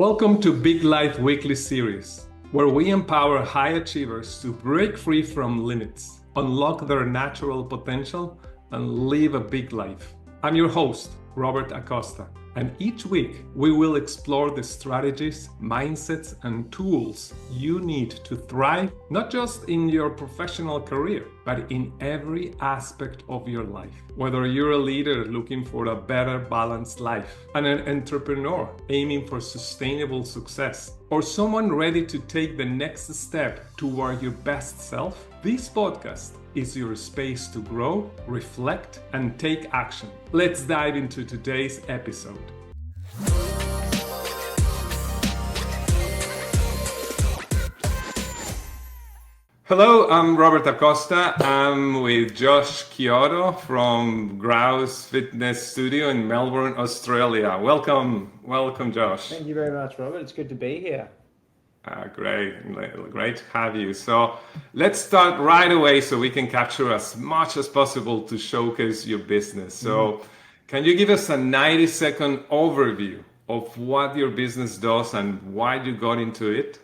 Welcome to Big Life Weekly Series, where we empower high achievers to break free from limits, unlock their natural potential, and live a big life. I'm your host, Robert Acosta, and each week we will explore the strategies, mindsets, and tools you need to thrive, not just in your professional career, but in every aspect of your life. Whether you're a leader looking for a better balanced life, an entrepreneur aiming for sustainable success, or someone ready to take the next step toward your best self, this podcast is your space to grow, reflect, and take action. Let's dive into today's episode. Hello, I'm Robert Acosta. I'm with Josh Chiodo from Grouse Fitness Studio in Melbourne, Australia. Welcome, Josh. Thank you very much, Robert. It's good to be here. Great to have you. So let's start right away so we can capture as much as possible to showcase your business. So can you give us a 90-second overview of what your business does and why you got into it?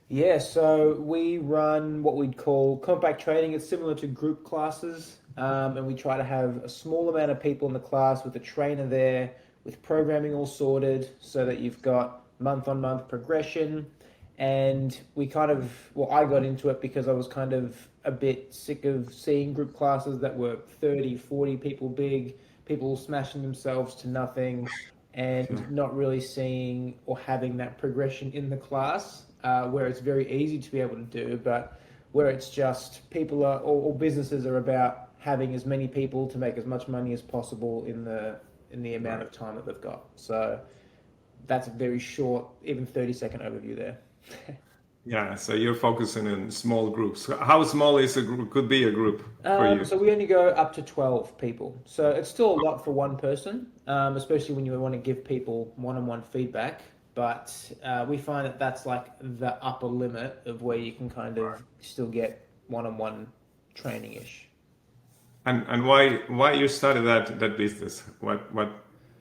Yeah, so we run what we'd call compact training. It's similar to group classes, and we try to have a small amount of people in the class with a trainer there, with programming all sorted so that you've got month-on-month progression. And I got into it because I was kind of a bit sick of seeing group classes that were 30, 40 people big, people smashing themselves to nothing, and not really seeing or having that progression in the class, where it's very easy to be able to do, but where it's just people are, or businesses are about having as many people to make as much money as possible in the amount of time that they've got. So that's a very short, even 30-second overview there. Yeah, so you're focusing on small groups. How small is a group? Could be a group for you? So we only go up to 12 people. So it's still a lot for one person, especially when you want to give people one-on-one feedback. But we find that that's like the upper limit of where you can kind of still get one-on-one training-ish. And why you started that business? What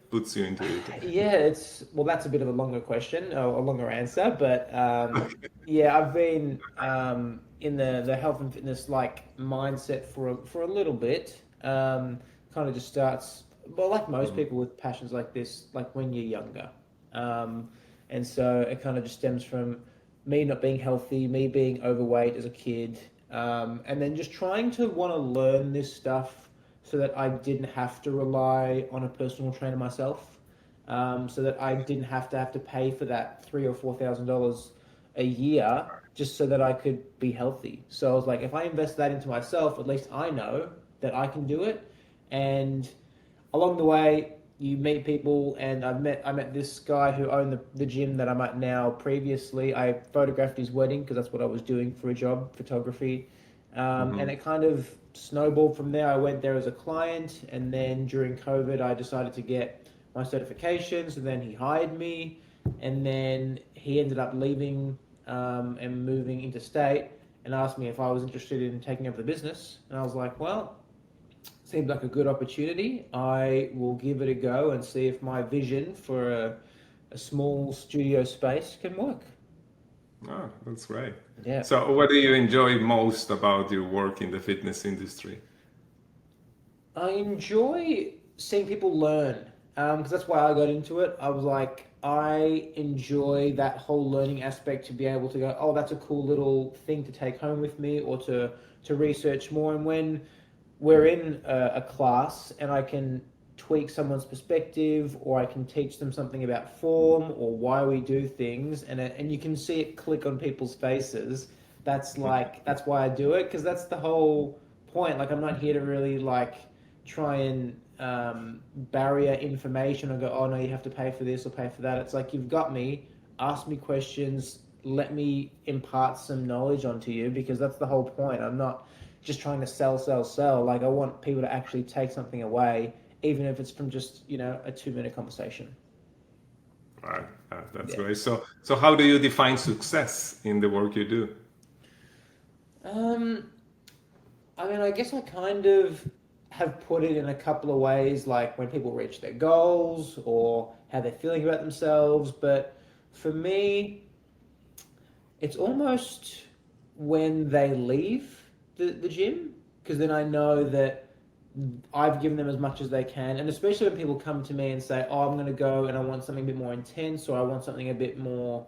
puts you into it? Yeah, that's a bit of a longer question, or a longer answer, but yeah, I've been in the health and fitness like mindset for a little bit. Kind of just starts, well, like most people with passions like this, like when you're younger. And so it kind of just stems from me not being healthy, me being overweight as a kid, and then just trying to want to learn this stuff so that I didn't have to rely on a personal trainer myself, so that I didn't have to pay for that $3,000 or $4,000 a year just so that I could be healthy. So I was like, if I invest that into myself, at least I know that I can do it. And along the way, you meet people, and I met this guy who owned the gym that I'm at now. Previously, I photographed his wedding because that's what I was doing for a job, photography. And it kind of snowballed from there. I went there as a client, and then during COVID, I decided to get my certifications, and then he hired me, and then he ended up leaving and moving interstate and asked me if I was interested in taking over the business. And I was like, well, seemed like a good opportunity. I will give it a go and see if my vision for a small studio space can work. Oh, that's great. Yeah. So what do you enjoy most about your work in the fitness industry? I enjoy seeing people learn, because that's why I got into it. I was like, I enjoy that whole learning aspect, to be able to go, oh, that's a cool little thing to take home with me, or to research more. And when we're in a class and I can tweak someone's perspective, or I can teach them something about form or why we do things, and you can see it click on people's faces. That's why I do it, because that's the whole point. Like, I'm not here to really like try and barrier information or go, oh no, you have to pay for this or pay for that. It's like, you've got me, ask me questions, let me impart some knowledge onto you, because that's the whole point. I'm not just trying to sell. Like, I want people to actually take something away, even if it's from just, a 2-minute conversation. Right, that's Yeah. great. So how do you define success in the work you do? Um, I mean, I guess I kind of have put it in a couple of ways, like when people reach their goals or how they're feeling about themselves. But For me, it's almost when they leave the gym, because then I know that I've given them as much as they can, and especially when people come to me and say, "Oh, I'm going to go and I want something a bit more intense, or I want something a bit more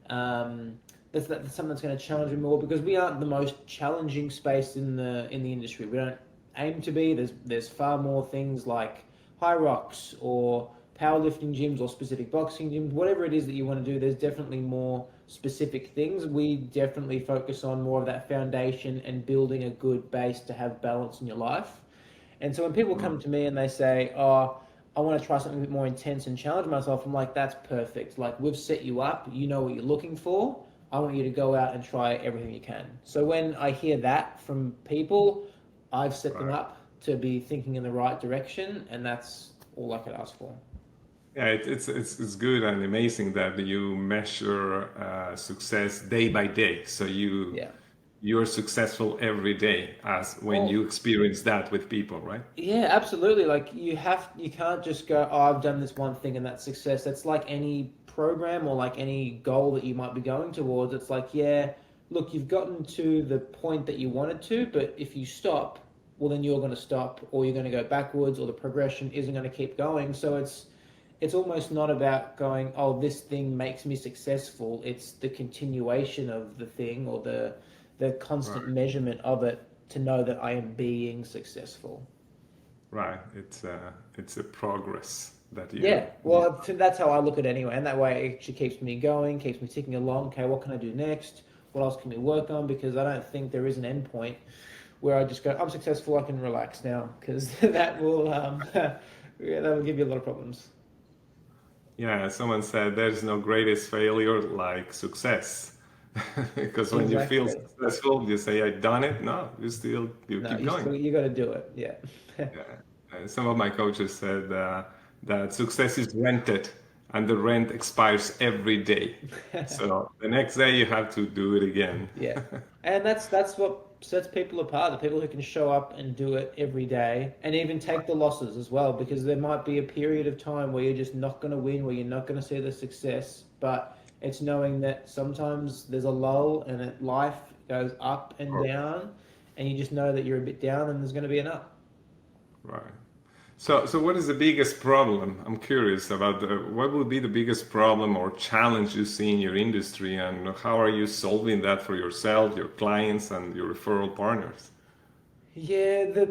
um, that's something that's going to challenge me more." Because we aren't the most challenging space in the industry. We don't aim to be. There's far more things like high rocks or powerlifting gyms or specific boxing gyms, whatever it is that you want to do. There's definitely more specific things. We definitely focus on more of that foundation and building a good base to have balance in your life. And so when people come Mm, to me and they say, "Oh, I want to try something a bit more intense and challenge myself," I'm like, "That's perfect. Like we've set you up. You know what you're looking for. I want you to go out and try everything you can." So when I hear that from people, I've set them right. up to be thinking in the right direction, and that's all I could ask for. Yeah, it's good and amazing that you measure success day by day. So Yeah. you're successful every day as when Well, you experience that with people, right? yeah, absolutely. Like you can't just go, "Oh, I've done this one thing and that's success." That's like any program or like any goal that you might be going towards. It's like, yeah, look, you've gotten to the point that you wanted to, but if you stop, well, then you're going to stop, or you're going to go backwards, or the progression isn't going to keep going. So it's almost not about going, "Oh, this thing makes me successful." It's the continuation of the thing, or the constant Right, measurement of it to know that I am being successful. right. It's a progress that Yeah, you well, that's how I look at it anyway, and that way it actually keeps me going, keeps me ticking along. Okay, what can I do next? What else can we work on? Because I don't think there is an end point where I just go, "I'm successful, I can relax now," because that will yeah, that will give you a lot of problems. yeah. Someone said there's no greatest failure like success. Because when you feel Exactly. successful, you say, "I done it." No, you No, keep going. you got to do it. Yeah. Yeah. Some of my coaches said that success is rented and the rent expires every day. So the next day you have to do it again. Yeah. And that's what sets people apart, the people who can show up and do it every day and even take the losses as well, because there might be a period of time where you're just not going to win, where you're not going to see the success, but it's knowing that sometimes there's a lull and that life goes up and down, and you just know that you're a bit down and there's going to be an up. Right. So what is the biggest problem? I'm curious about what would be the biggest problem or challenge you see in your industry, and how are you solving that for yourself, your clients, and your referral partners? Yeah,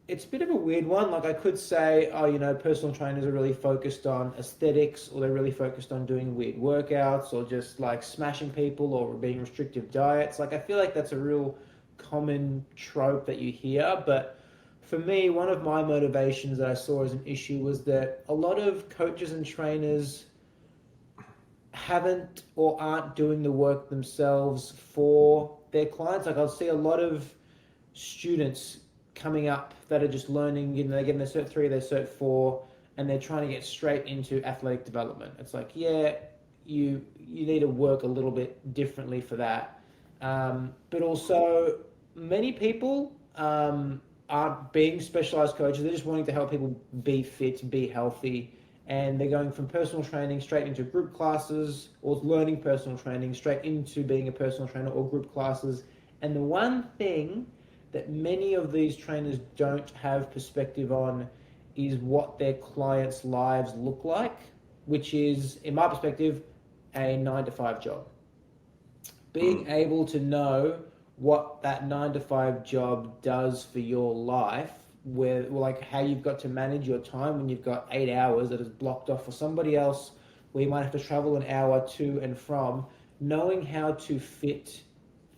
it's a bit of a weird one. Like I could say, oh, personal trainers are really focused on aesthetics, or they're really focused on doing weird workouts, or just like smashing people, or being restrictive diets. Like I feel like that's a real common trope that you hear. But for me, one of my motivations that I saw as an issue was that a lot of coaches and trainers haven't or aren't doing the work themselves for their clients. Like I'll see a lot of students coming up that are just learning, they're getting their Cert 3, their Cert 4, and they're trying to get straight into athletic development. It's like, yeah, you need to work a little bit differently for that. But also, many people aren't being specialized coaches. They're just wanting to help people be fit, be healthy, and they're going from personal training straight into group classes, or learning personal training straight into being a personal trainer or group classes. And the one thing that many of these trainers don't have perspective on is what their clients' lives look like, which is, in my perspective, a 9 to 5 job. Hmm. Being able to know what that 9 to 5 job does for your life, where like how you've got to manage your time when you've got 8 hours that is blocked off for somebody else, where you might have to travel an hour to and from, knowing how to fit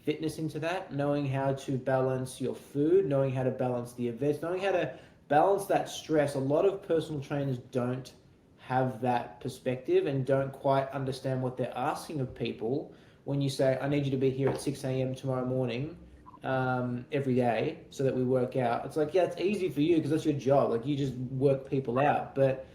fitness into that, knowing how to balance your food, knowing how to balance the events, knowing how to balance that stress. A lot of personal trainers don't have that perspective and don't quite understand what they're asking of people when you say, "I need you to be here at 6 a.m. tomorrow morning every day so that we work out." It's like, yeah, it's easy for you because that's your job. Like you just work people out. But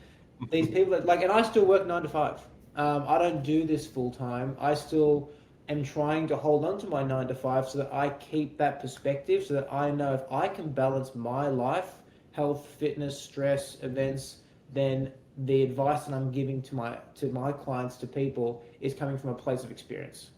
these people that like, and I still work 9 to 5. I don't do this full time. I still am trying to hold on to my 9 to 5 so that I keep that perspective, so that I know if I can balance my life, health, fitness, stress, events, then the advice that I'm giving to my clients, to people, is coming from a place of experience.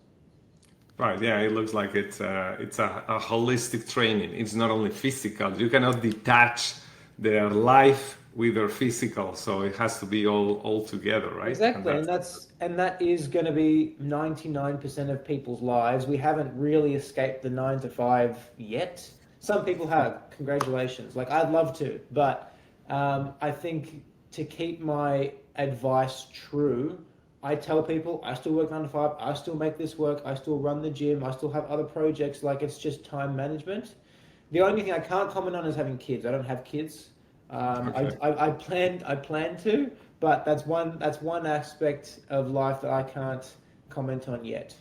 Right. Yeah. It looks like a holistic training. It's not only physical. You cannot detach their life with their physical. So it has to be all together, right? And Exactly, that's and that is going to be 99% of people's lives. We haven't really escaped the 9 to 5 yet. Some people have. Congratulations. Like, I'd love to, but I think to keep my advice true, I tell people I still work 9 to 5. I still make this work. I still run the gym. I still have other projects. Like, it's just time management. The only thing I can't comment on is having kids. I don't have kids. okay. I plan to, but that's one aspect of life that I can't comment on yet.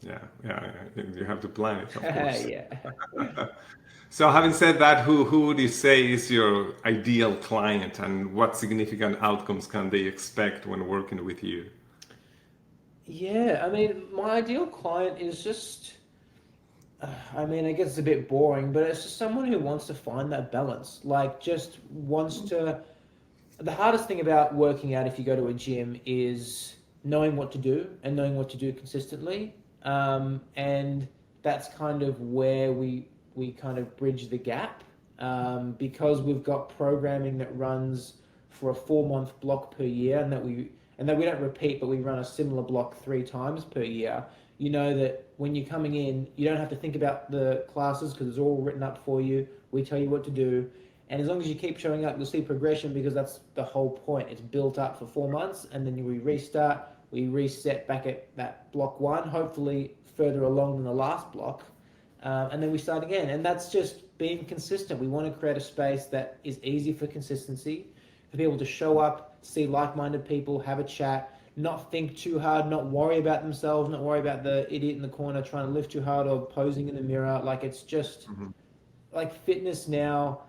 Yeah. Yeah. You have to plan it, of course. Yeah. So having said that, who would you say is your ideal client, and what significant outcomes can they expect when working with you? Yeah, I mean, my ideal client is just, I mean, I guess it's a bit boring, but it's just someone who wants to find that balance. Like, just wants to. The hardest thing about working out if you go to a gym is knowing what to do and knowing what to do consistently. And that's kind of where we kind of bridge the gap, because we've got programming that runs for a 4 month block per year, and that we don't repeat, but we run a similar block 3 times per year. You know that when you're coming in, you don't have to think about the classes because it's all written up for you. We tell you what to do, and as long as you keep showing up, you'll see progression, because that's the whole point. It's built up for 4 months, and then we restart, we reset back at that block one, hopefully further along than the last block, and then we start again. And that's just being consistent. We want to create a space that is easy for consistency, for people to show up, see like-minded people, have a chat, not think too hard, not worry about themselves, not worry about the idiot in the corner trying to lift too hard or posing in the mirror. Like, it's just Mhm. like fitness now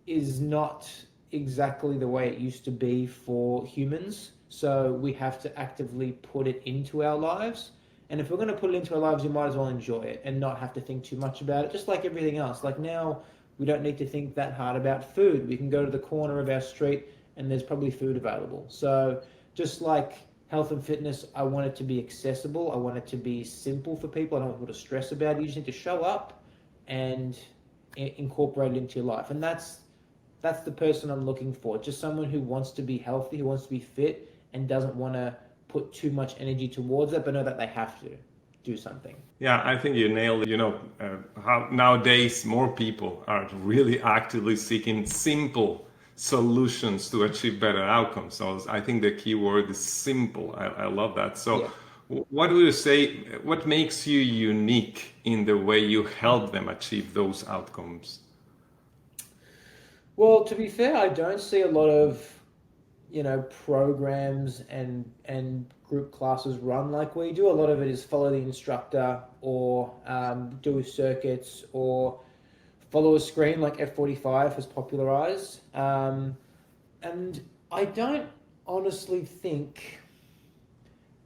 is not exactly the way it used to be for humans. So we have to actively put it into our lives. And if we're going to put it into our lives, we might as well enjoy it and not have to think too much about it, just like everything else. Like, now, we don't need to think that hard about food. We can go to the corner of our street and there's probably food available. So, just like health and fitness, I want it to be accessible. I want it to be simple for people. I don't want people to stress about it. You just need to show up and incorporate it into your life. And that's the person I'm looking for. Just someone who wants to be healthy, who wants to be fit, and doesn't want to put too much energy towards it, but know that they have to do something. Yeah, I think you nailed it. How nowadays more people are really actively seeking simple solutions to achieve better outcomes. So I think the key word is simple. I love that. So Yeah. what do you say, what makes you unique in the way you help them achieve those outcomes? Well, to be fair, I don't see a lot of programs and group classes run like we do. A lot of it is follow the instructor, or do circuits, or follow a screen like F45 has popularized. And I don't honestly think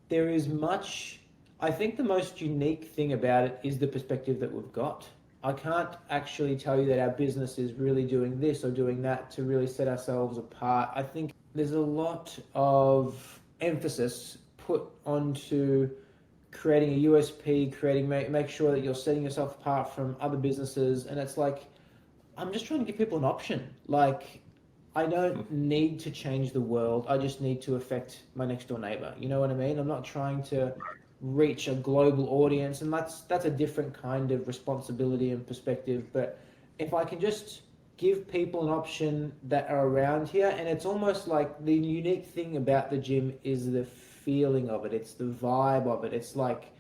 there is much. I think the most unique thing about it is the perspective that we've got. I can't actually tell you that our business is really doing this or doing that to really set ourselves apart. I think there's a lot of emphasis put onto creating a USP, make sure that you're setting yourself apart from other businesses, and it's like, I'm just trying to give people an option. Like, I don't need to change the world. I just need to affect my next door neighbor. You know what I mean? I'm not trying to reach a global audience, and that's a different kind of responsibility and perspective. But if I can just give people an option that are around here, and it's almost like the unique thing about the gym is the feeling of it. It's the vibe of it. It's like,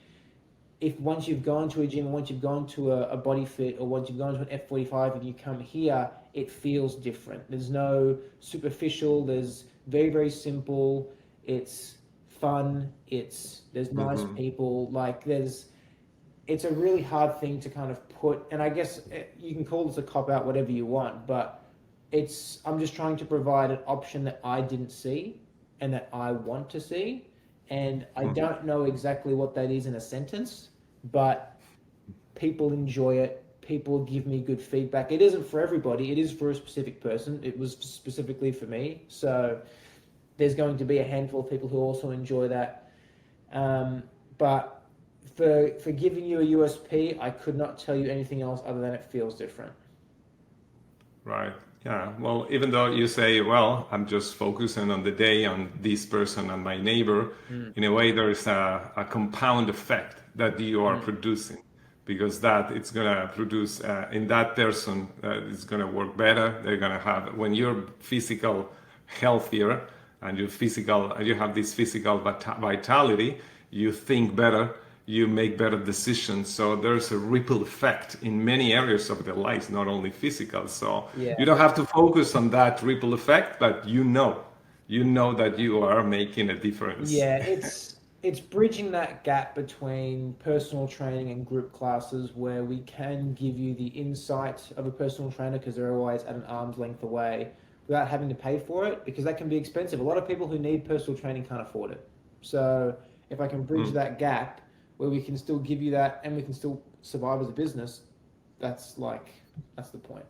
if once you've gone to a gym, once you've gone to a body fit, or once you've gone to an F45 and you come here, it feels different. There's no superficial, there's very, very simple, it's fun, there's nice Hmm. people, like it's a really hard thing to kind of put, and I guess you can call this a cop out, whatever you want, but I'm just trying to provide an option that I didn't see and that I want to see. And I don't know exactly what that is in a sentence, but people enjoy it. People give me good feedback. It isn't for everybody. It is for a specific person. It was specifically for me. So there's going to be a handful of people who also enjoy that. But for giving you a USP, I could not tell you anything else other than it feels different. Right. Yeah. Well, even though you say, well, I'm just focusing on the day on this person and my neighbor, Mm, in a way, there's a compound effect that you are mm. producing because that it's going to produce in that person, it's going to work better. They're going to have, when you're physical healthier and you have this physical vitality, you think better, you make better decisions. So there's a ripple effect in many areas of their lives, not only physical. So Yeah. you don't have to focus on that ripple effect, but you know that you are making a difference. Yeah, it's bridging that gap between personal training and group classes where we can give you the insight of a personal trainer because they're always at an arm's length away without having to pay for it because that can be expensive. A lot of people who need personal training can't afford it. So if I can bridge Mm. that gap where we can still give you that and we can still survive as a business, that's like that's the point.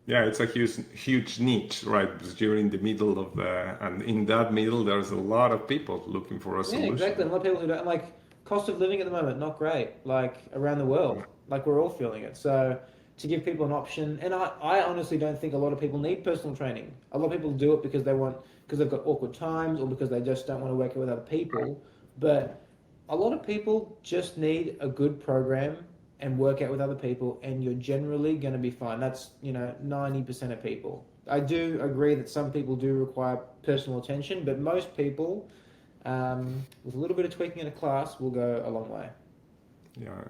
Yeah, it's a huge niche, right? Because you're in the middle of the, and in that middle, there's a lot of people looking for a Yeah, exactly. solution. And a lot of people who don't like cost of living at the moment, not great. Like around the world, like we're all feeling it. So to give people an option, and I honestly don't think a lot of people need personal training. A lot of people do it because they want, because they've got awkward times or because they just don't want to work out with other people. But a lot of people just need a good program and work out with other people, and you're generally going to be fine. That's, 90% of people. I do agree that some people do require personal attention, but most people with a little bit of tweaking in a class, will go a long way. Yeah.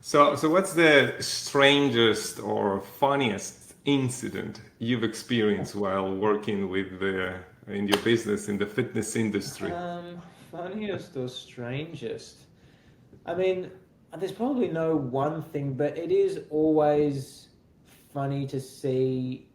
So what's the strangest or funniest incident you've experienced while working with in your business in the fitness industry? Funniest or strangest? I mean, there's probably no one thing, but it is always funny to see,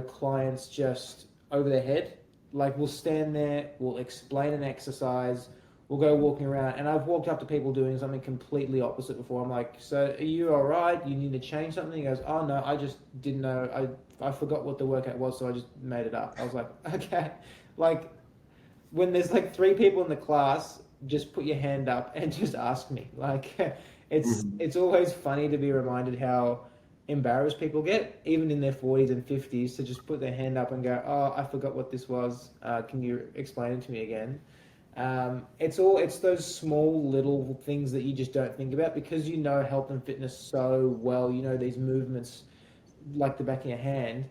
clients just over their head. Like we'll stand there, we'll explain an exercise, we'll go walking around, and I've walked up to people doing something completely opposite before. I'm like, "So are you all right? You need to change something?" He goes, "Oh no, I just didn't know. I forgot what the workout was, so I just made it up." I was like, "Okay." Like when there's like three people in the class, just put your hand up and just ask me. Like it's always funny to be reminded how embarrassed people get, even in their 40s and 50s, to just put their hand up and go, "Oh, I forgot what this was. Can you explain it to me again?" It's those small little things that you just don't think about because you know health and fitness so well. You know these movements like the back of your hand.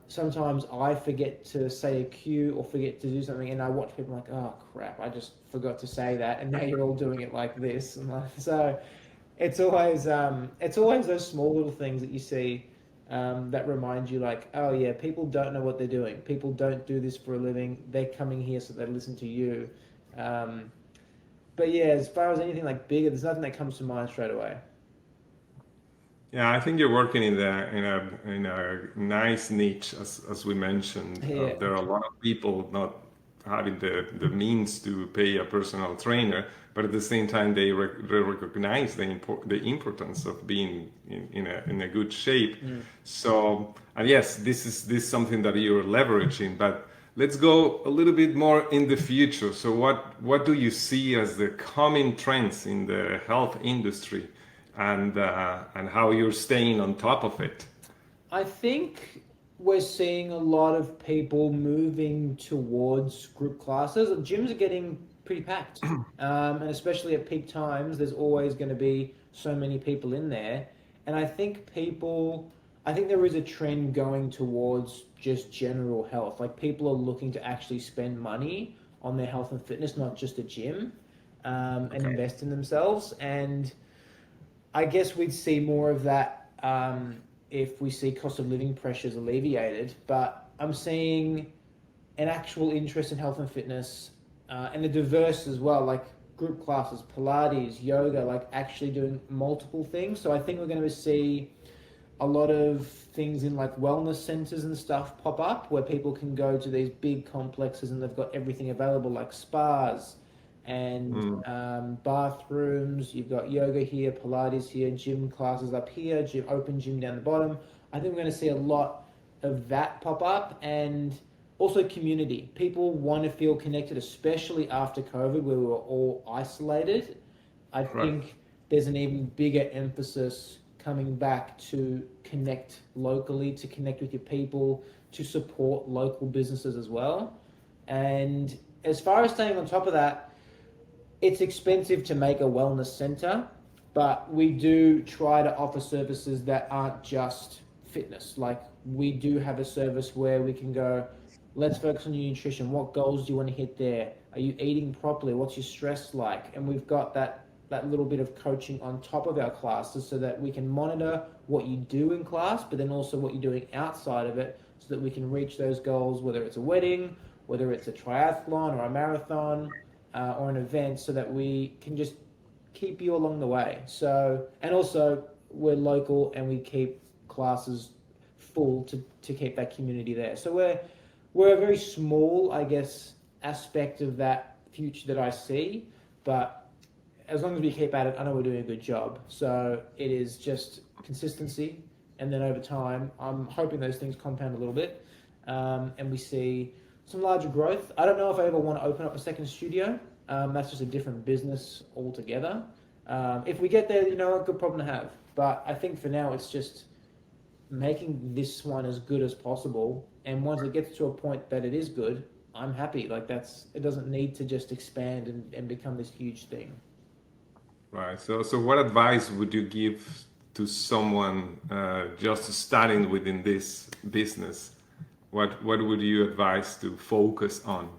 Sometimes I forget to say a cue or forget to do something, and I watch people like, "Oh crap, I just forgot to say that," and now you're all doing it like this. And so it's always those small little things that you see that remind you, like, "Oh yeah, people don't know what they're doing. People don't do this for a living. They're coming here so they listen to you." Um, but yeah, as far as anything like bigger, there's nothing that comes to mind straight away. Yeah, I think you're working in a nice niche, as we mentioned. Yeah. There are a lot of people not having the means to pay a personal trainer, but at the same time they recognize the importance of being in a good shape. Mm. So, and yes, this is something that you're leveraging, but let's go a little bit more in the future. So what do you see as the coming trends in the health industry? And how you're staying on top of it. I think we're seeing a lot of people moving towards group classes. Gyms are getting pretty packed, and especially at peak times, there's always going to be so many people in there. And I think there is a trend going towards just general health. Like people are looking to actually spend money on their health and fitness, not just a gym, and Okay. invest in themselves. And I guess we'd see more of that if we see cost of living pressures alleviated. But I'm seeing an actual interest in health and fitness and a diverse as well, like group classes, Pilates, yoga, like actually doing multiple things. So I think we're going to see a lot of things in like wellness centers and stuff pop up where people can go to these big complexes and they've got everything available like spas and Mm. bathrooms. You've got yoga here, Pilates here, gym classes up here, open gym down the bottom. I think we're going to see a lot of that pop up, and Also, community. People want to feel connected, especially after COVID, where we were all isolated. I Right. think there's an even bigger emphasis coming back to connect locally, to connect with your people, to support local businesses as well. And as far as staying on top of that, it's expensive to make a wellness center, but we do try to offer services that aren't just fitness. Like we do have a service where we can go, let's focus on your nutrition. What goals do you want to hit there? Are you eating properly? What's your stress like? And we've got that little bit of coaching on top of our classes so that we can monitor what you do in class, but then also what you're doing outside of it so that we can reach those goals, whether it's a wedding, whether it's a triathlon or a marathon, or an event, so that we can just keep you along the way. So, and also we're local and we keep classes full to keep that community there. So we're a very small, I guess, aspect of that future that I see, but as long as we keep at it, I know we're doing a good job. So it is just consistency, and then over time, I'm hoping those things compound a little bit, and we see some larger growth. I don't know if I ever want to open up a second studio. That's just a different business altogether. If we get there, you know, a good problem to have. But I think for now, it's just making this one as good as possible. And once it gets to a point that it is good, I'm happy. Like it doesn't need to just expand and become this huge thing. Right. So what advice would you give to someone just starting within this business? What would you advise to focus on?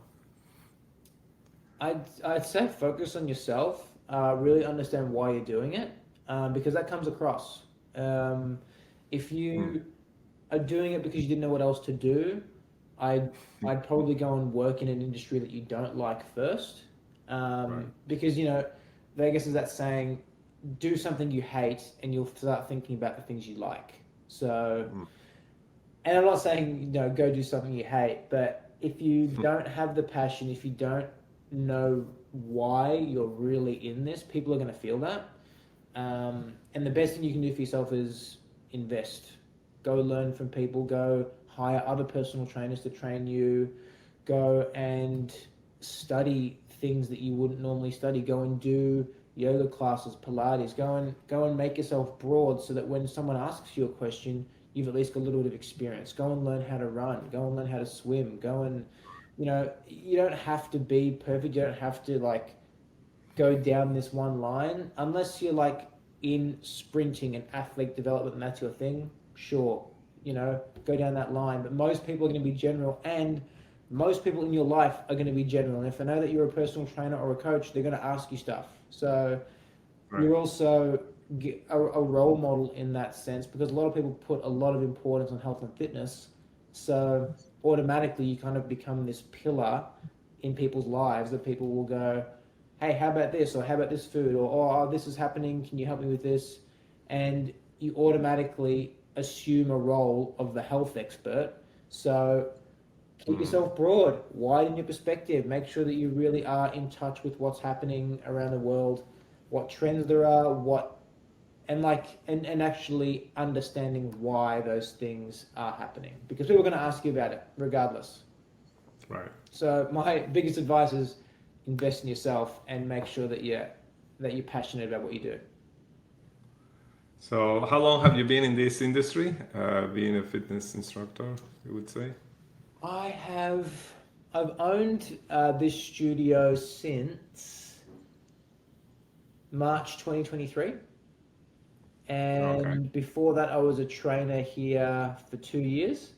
I'd say focus on yourself. Really understand why you're doing it, because that comes across. If Mm, you are doing it because you didn't know what else to do, I'd I'd probably go and work in an industry that you don't like first, right. because you know, Vegas is that saying, do something you hate and you'll start thinking about the things you like. So, Mm, and I'm not saying, you know, go do something you hate, but if you don't have the passion, if you don't know why you're really in this, people are going to feel that. And the best thing you can do for yourself is invest. Go learn from people. Go hire other personal trainers to train you. Go and study things that you wouldn't normally study. Go and do yoga classes, Pilates. Go and make yourself broad so that when someone asks you a question, you've at least got a little bit of experience. Go and learn how to run. Go and learn how to swim. Go and, you know, you don't have to be perfect. You don't have to like go down this one line unless you're like in sprinting and athlete development and that's your thing. Sure, you know, go down that line. But most people are going to be general, and most people in your life are going to be general. And if they know that you're a personal trainer or a coach, they're going to ask you stuff. So right. you're also a role model in that sense, because a lot of people put a lot of importance on health and fitness. So automatically you kind of become this pillar in people's lives that people will go, hey, how about this? Or how about this food? Or oh, this is happening. Can you help me with this? And you automatically assume a role of the health expert. So keep Mm, yourself broad, widen your perspective, make sure that you really are in touch with what's happening around the world, what trends there are, and actually understanding why those things are happening. Because people are going to ask you about it regardless. right. So my biggest advice is invest in yourself and make sure that you're passionate about what you do. So how long have you been in this industry? Being a fitness instructor, you would say? I have I've owned this studio since March 2023, Okay. and before that I was a trainer here for 2 years.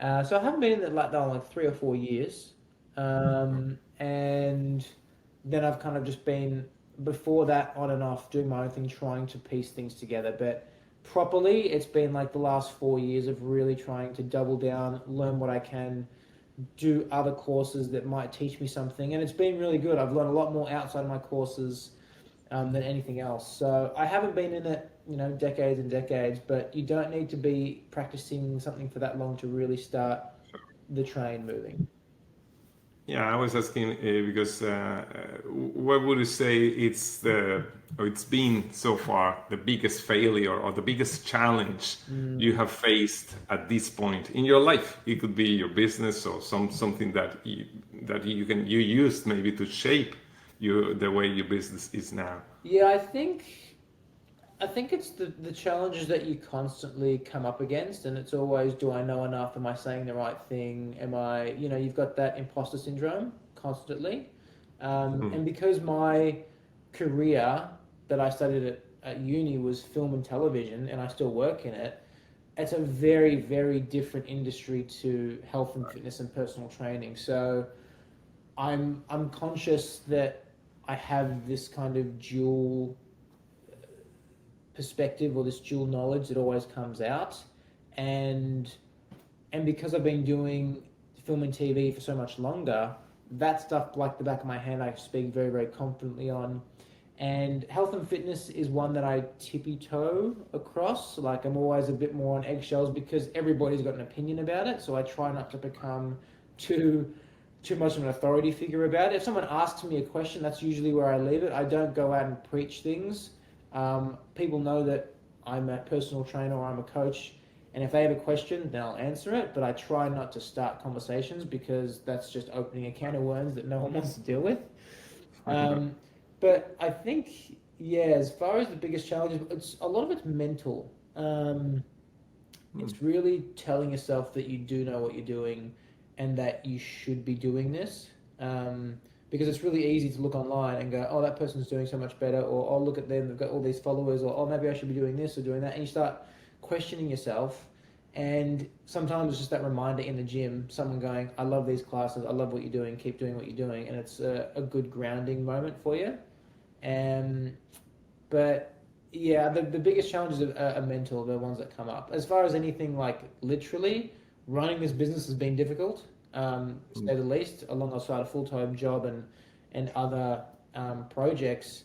So I haven't been in it like that like 3 or 4 years, and then I've kind of just been before that on and off doing my own thing, trying to piece things together. But properly, it's been like the last 4 years of really trying to double down, learn what I can, do other courses that might teach me something, and it's been really good. I've learned a lot more outside of my courses than anything else. So I haven't been in it, you know, decades and decades, but you don't need to be practicing something for that long to really start the train moving. Yeah, I was asking because what would you say it's been so far the biggest failure or the biggest challenge you Mm. have faced at this point in your life? It could be your business or something that you used maybe to shape the way your business is now. Yeah, I think it's the challenges that you constantly come up against, and it's always, do I know enough? Am I saying the right thing? Am I, you've got that imposter syndrome constantly. And because my career that I studied at uni was film and television, and I still work in it, it's a very, very different industry to health and fitness and personal training. So I'm conscious that I have this kind of dual perspective or this dual knowledge that always comes out, and because I've been doing film and TV for so much longer, that stuff like the back of my hand I speak very, very confidently on. And health and fitness is one that I tippy toe across. Like, I'm always a bit more on eggshells because everybody's got an opinion about it, so I try not to become too too much of an authority figure about it. If someone asks me a question, that's usually where I leave it. I don't go out and preach things. People know that I'm a personal trainer or I'm a coach, and if they have a question, then I'll answer it. But I try not to start conversations because that's just opening a can of worms that no one wants to deal with. Um, but I think, yeah, as far as the biggest challenges, it's a lot of it's mental. It's really telling yourself that you do know what you're doing and that you should be doing this. Because it's really easy to look online and go, oh, that person's doing so much better, or oh, look at them, they've got all these followers, or oh, maybe I should be doing this or doing that. And you start questioning yourself. And sometimes it's just that reminder in the gym, someone going, I love these classes, I love what you're doing, keep doing what you're doing. And it's a good grounding moment for you. Um, but yeah, the biggest challenges are mental, the ones that come up. As far as anything like literally, running this business has been difficult, to say the least, alongside a full time job and other projects.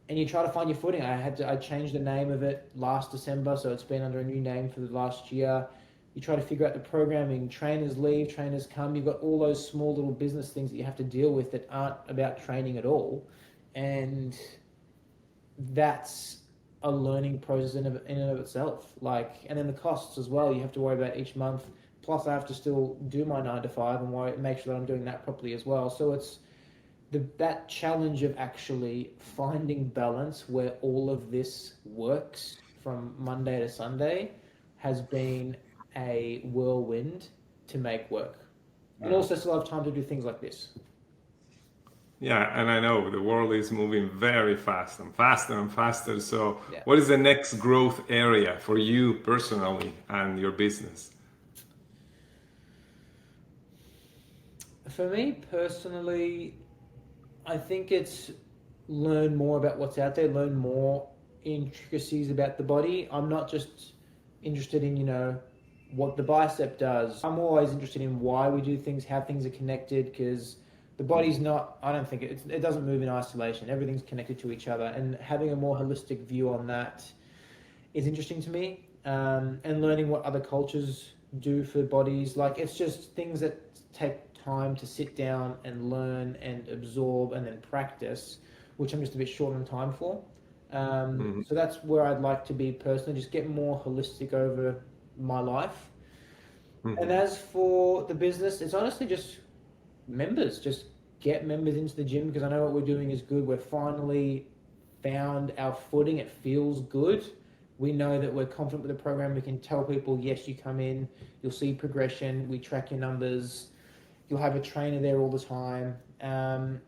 And you try to find your footing. I changed the name of it last December, so it's been under a new name for the last year. You try to figure out the programming. Trainers leave, trainers come. You've got all those small little business things that you have to deal with that aren't about training at all, and that's a learning process in and of itself. Like, and then the costs as well. You have to worry about each month. Plus, I have to still do my 9 to 5 and make sure that I'm doing that properly as well. So it's that challenge of actually finding balance where all of this works from Monday to Sunday has been a whirlwind to make work, and Yeah. also still have time to do things like this. Yeah, and I know the world is moving very fast and faster and faster. So, Yeah. what is the next growth area for you personally and your business? For me personally, I think it's learn more about what's out there, learn more intricacies about the body. I'm not just interested in, what the bicep does. I'm always interested in why we do things, how things are connected, because the body's not, I don't think it doesn't move in isolation. Everything's connected to each other, and having a more holistic view on that is interesting to me. And learning what other cultures do for bodies. Like, it's just things that take time to sit down and learn and absorb and then practice, which I'm just a bit short on time for. Mhm. So that's where I'd like to be personally, just get more holistic over my life. And Mhm. as for the business, it's honestly just members. Just get members into the gym because I know what we're doing is good. We're finally found our footing. It feels good. We know that we're confident with the program. We can tell people, yes, you come in, you'll see progression. We track your numbers. You'll have a trainer there all the time. And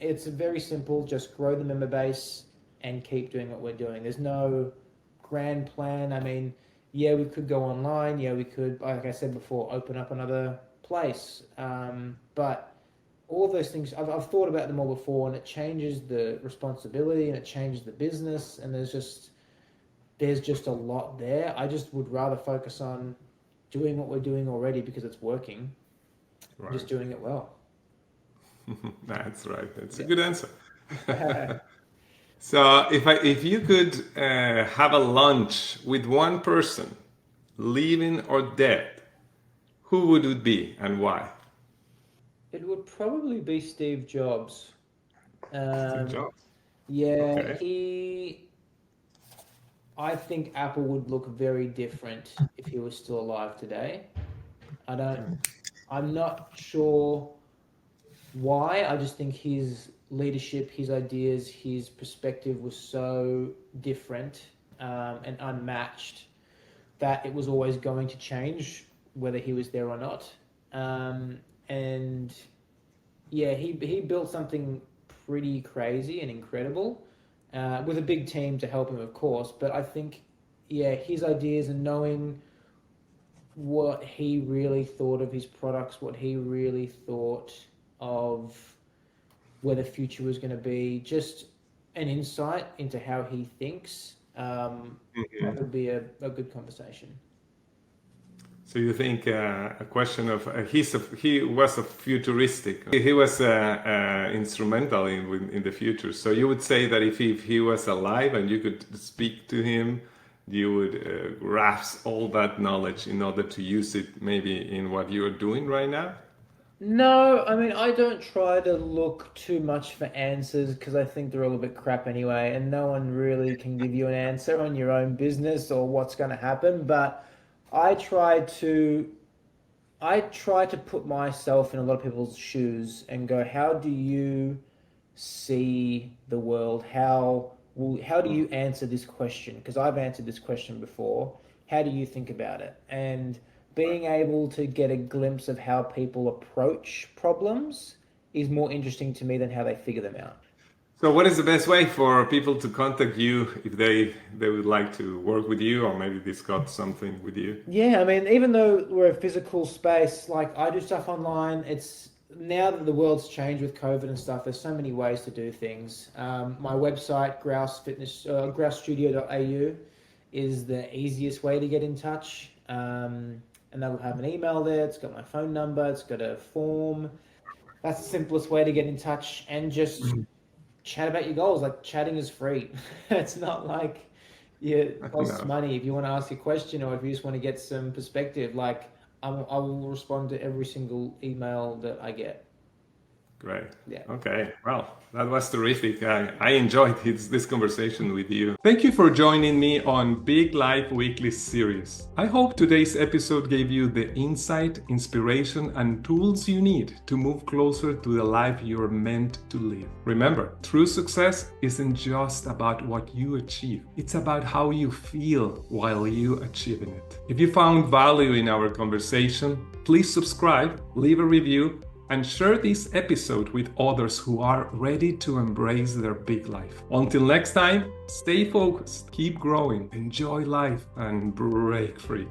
it's very simple. Just grow the member base and keep doing what we're doing. There's no grand plan. I mean, yeah, we could go online. Yeah, we could, like I said before, open up another place. But all of those things, I've thought about them all before, and it changes the responsibility and it changes the business. And there's just a lot there. I just would rather focus on doing what we're doing already because it's working, and just Right. doing it well. That's right. That's a Yeah. good answer. So, if you could have a lunch with one person, living or dead, who would it be and why? It would probably be Steve Jobs. Steve Um, Jobs. yeah, Okay. I think Apple would look very different if he was still alive today. I don't, I'm not sure why. I just think his leadership, his ideas, his perspective was so different and unmatched that it was always going to change whether he was there or not. Um, and yeah, he built something pretty crazy and incredible with a big team to help him, of course. But I think, yeah, his ideas and knowing what he really thought of his products, what he really thought of where the future was going to be, just an insight into how he thinks. That Mhm. would be a good conversation. So you think a question of he was a futuristic. He was instrumental in the future. So you would say that if he was alive and you could speak to him, you would grasp all that knowledge in order to use it maybe in what you are doing right now. No, I mean, I don't try to look too much for answers because I think they're all a bit crap anyway, and no one really can give you an answer on your own business or what's going to happen. But I try to I try to put myself in a lot of people's shoes and go, how do you see the world? How do you answer this question? Because I've answered this question before. How do you think about it? And being able to get a glimpse of how people approach problems is more interesting to me than how they figure them out. So what is the best way for people to contact you if they would like to work with you or maybe discuss something with you? Yeah, I mean, even though we're a physical space, like I do stuff online, it's now that the world's changed with COVID and stuff, there's so many ways to do things. My website, grousestudio.au, is the easiest way to get in touch. And that'll have an email there, it's got my phone number, it's got a form. That's the simplest way to get in touch and just chat about your goals. Like chatting is free. It's not like it costs No, money. If you want to ask a question or if you just want to get some perspective, like I will respond to every single email that I get. great. Yeah. Okay. Well, that was terrific. I enjoyed this conversation with you. Thank you for joining me on Big Life Weekly series. I hope today's episode gave you the insight, inspiration, and tools you need to move closer to the life you're meant to live. Remember, true success isn't just about what you achieve, it's about how you feel while you achieving it. If you found value in our conversation, please subscribe, leave a review, and share this episode with others who are ready to embrace their big life. Until next time, stay focused, keep growing, enjoy life, and break free.